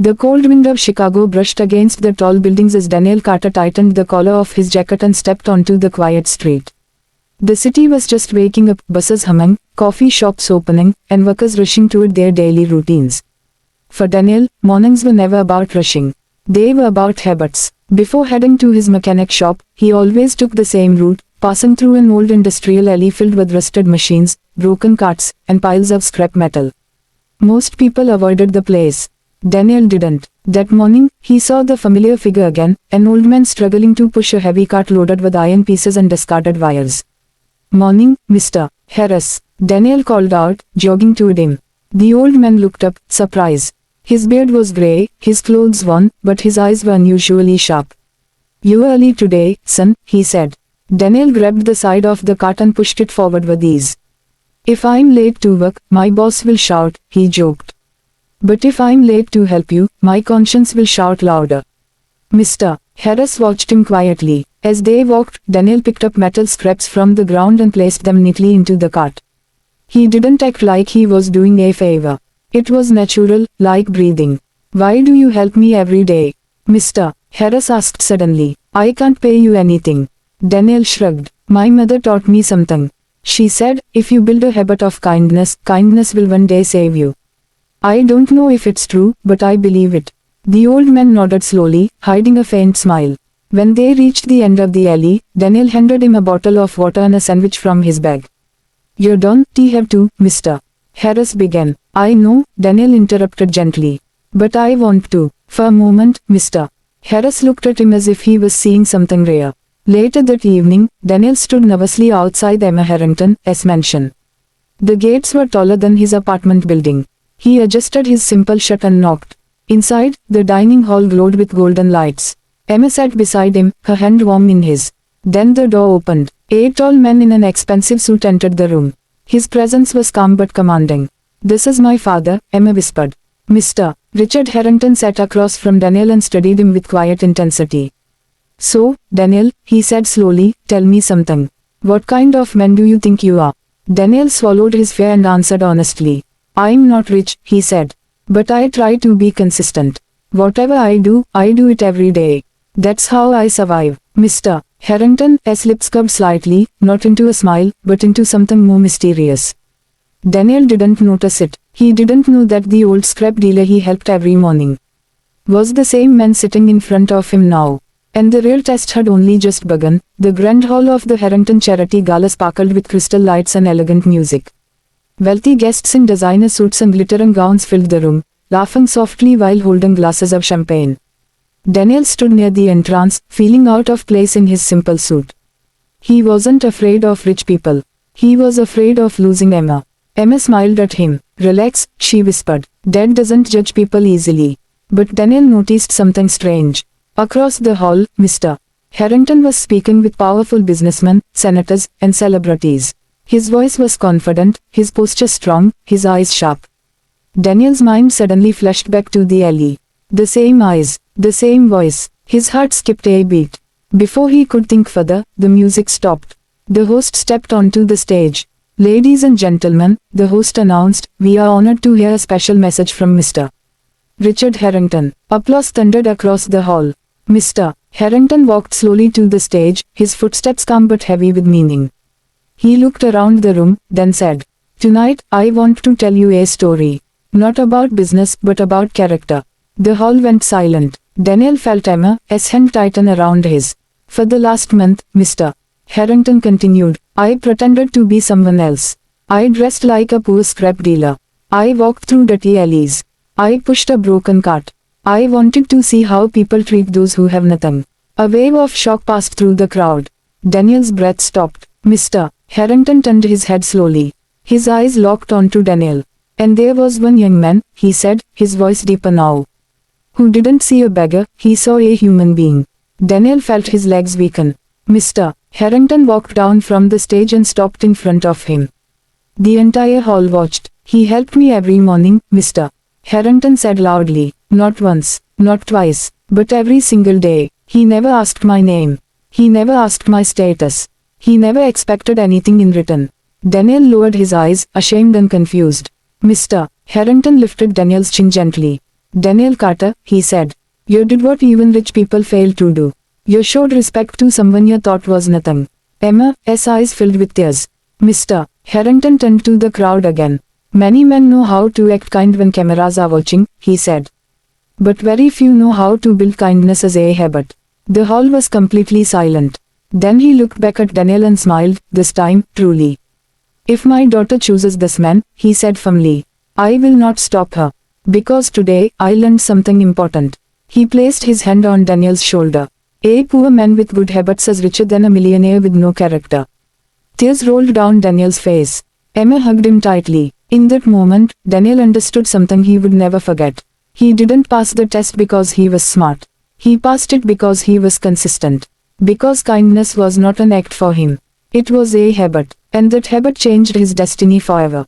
The cold wind of Chicago brushed against the tall buildings as Daniel Carter tightened the collar of his jacket and stepped onto the quiet street. The city was just waking up, buses humming, coffee shops opening, and workers rushing toward their daily routines. For Daniel, mornings were never about rushing. They were about habits. Before heading to his mechanic shop, he always took the same route, passing through an old industrial alley filled with rusted machines, broken carts, and piles of scrap metal. Most people avoided the place. Daniel didn't. That morning, he saw the familiar figure again, an old man struggling to push a heavy cart loaded with iron pieces and discarded wires. "Morning, Mr. Harris," Daniel called out, jogging toward him. The old man looked up, surprised. His beard was grey, his clothes worn, but his eyes were unusually sharp. "You are early today, son," he said. Daniel grabbed the side of the cart and pushed it forward with ease. "If I'm late to work, my boss will shout," he joked. "But if I'm late to help you, my conscience will shout louder." Mr. Harris watched him quietly. As they walked, Daniel picked up metal scraps from the ground and placed them neatly into the cart. He didn't act like he was doing a favor. It was natural, like breathing. "Why do you help me every day?" Mr. Harris asked suddenly. "I can't pay you anything." Daniel shrugged. "My mother taught me something. She said, if you build a habit of kindness, kindness will one day save you. I don't know if it's true, but I believe it." The old man nodded slowly, hiding a faint smile. When they reached the end of the alley, Daniel handed him a bottle of water and a sandwich from his bag. "You don't have to, Mr. Harris began. "I know," Daniel interrupted gently. "But I want to." For a moment, Mr. Harris looked at him as if he was seeing something rare. Later that evening, Daniel stood nervously outside Emma Harrington's mansion. The gates were taller than his apartment building. He adjusted his simple shut and knocked. Inside, the dining hall glowed with golden lights. Emma sat beside him, her hand warm in his. Then the door opened. A tall man in an expensive suit entered the room. His presence was calm but commanding. "This is my father," Emma whispered. Mr. Richard Harrington sat across from Daniel and studied him with quiet intensity. "So, Daniel," he said slowly, "tell me something. What kind of man do you think you are?" Daniel swallowed his fear and answered honestly. "I'm not rich," he said. "But I try to be consistent. Whatever I do it every day. That's how I survive." Mr. Harrington's lips curved slightly, not into a smile, but into something more mysterious. Daniel didn't notice it. He didn't know that the old scrap dealer he helped every morning was the same man sitting in front of him now. And the real test had only just begun. The grand hall of the Harrington Charity Gala sparkled with crystal lights and elegant music. Wealthy guests in designer suits and glittering gowns filled the room, laughing softly while holding glasses of champagne. Daniel stood near the entrance, feeling out of place in his simple suit. He wasn't afraid of rich people. He was afraid of losing Emma. Emma smiled at him. "Relax," she whispered. "Dad doesn't judge people easily." But Daniel noticed something strange. Across the hall, Mr. Harrington was speaking with powerful businessmen, senators, and celebrities. His voice was confident, his posture strong, his eyes sharp. Daniel's mind suddenly flashed back to the alley. The same eyes, the same voice. His heart skipped a beat. Before he could think further, the music stopped. The host stepped onto the stage. "Ladies and gentlemen," the host announced, "we are honored to hear a special message from Mr. Richard Harrington." Applause thundered across the hall. Mr. Harrington walked slowly to the stage, his footsteps calm but heavy with meaning. He looked around the room, then said, "Tonight, I want to tell you a story. Not about business, but about character." The hall went silent. Daniel felt Emma's hand tighten around his. "For the last month, Mr. Harrington continued, I pretended to be someone else. I dressed like a poor scrap dealer. I walked through dirty alleys. I pushed a broken cart. I wanted to see how people treat those who have nothing." A wave of shock passed through the crowd. Daniel's breath stopped. Mr. Harrington turned his head slowly. His eyes locked onto Daniel. "And there was one young man," he said, his voice deeper now, "who didn't see a beggar, he saw a human being." Daniel felt his legs weaken. Mr. Harrington walked down from the stage and stopped in front of him. The entire hall watched. "He helped me every morning," Mr. Harrington said loudly. "Not once, not twice, but every single day. He never asked my name. He never asked my status. He never expected anything in return." Daniel lowered his eyes, ashamed and confused. Mr. Harrington lifted Daniel's chin gently. Daniel Carter, he said. You did what even rich people fail to do. You showed respect to someone you thought was nothing. Emma's eyes filled with tears. Mr. Harrington turned to the crowd again. Many men know how to act kind when cameras are watching, he said. But very few know how to build kindness as a habit. The hall was completely silent. Then he looked back at Daniel and smiled, this time, truly. If my daughter chooses this man, he said firmly, I will not stop her. Because today, I learned something important. He placed his hand on Daniel's shoulder. A poor man with good habits is richer than a millionaire with no character. Tears rolled down Daniel's face. Emma hugged him tightly. In that moment, Daniel understood something he would never forget. He didn't pass the test because he was smart. He passed it because he was consistent. Because kindness was not an act for him. It was a habit, and that habit changed his destiny forever.